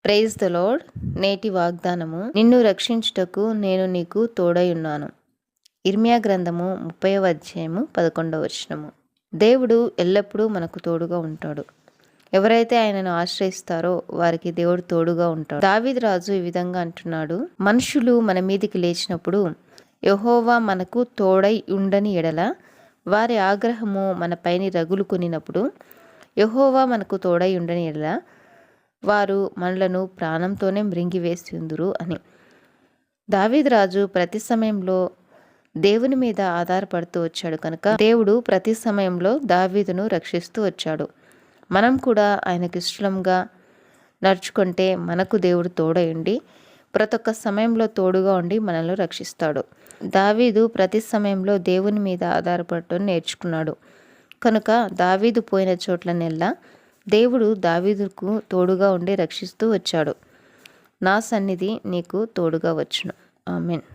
Praise the lord. నేటి వాగ్దానము, నిన్ను రక్షించుటకు నేను నీకు తోడై ఉన్నాను. ఇర్మియా గ్రంథము 30వ అధ్యాయము 11వ వచనము. దేవుడు ఎల్లప్పుడూ మనకు తోడుగా ఉంటాడు. ఎవరైతే ఆయనను ఆశ్రయిస్తారో వారికి దేవుడు తోడుగా ఉంటాడు. దావీదు రాజు ఈ విధంగా అంటున్నాడు, మనుషులు మన మీదికి లేచినప్పుడు యెహోవా మనకు తోడై ఉండని ఎడల వారి ఆగ్రహము మన పైన రగులుకొనినప్పుడు యెహోవా మనకు తోడై ఉండని ఎడల వారు మనలను ప్రాణంతోనే మృంగివేస్తుందురు అని. దావీదు రాజు ప్రతి సమయంలో దేవుని మీద ఆధారపడుతూ వచ్చాడు కనుక దేవుడు ప్రతి సమయంలో దావీదును రక్షిస్తూ వచ్చాడు. మనం కూడా ఆయనకు ఇష్టంగా నడుచుకుంటే మనకు దేవుడు తోడై ఉండి ప్రతి ఒక్క సమయంలో తోడుగా ఉండి మనల్ని రక్షిస్తాడు. దావీదు ప్రతి సమయంలో దేవుని మీద ఆధారపడటం నేర్చుకున్నాడు కనుక దావీదు పోయిన చోట్లనెల్లా దేవుడు దావీదుకు తోడుగా ఉండి రక్షిస్తూ వచ్చాడు. నా సన్నిధి నీకు తోడుగా వచ్చును. ఆమేన్.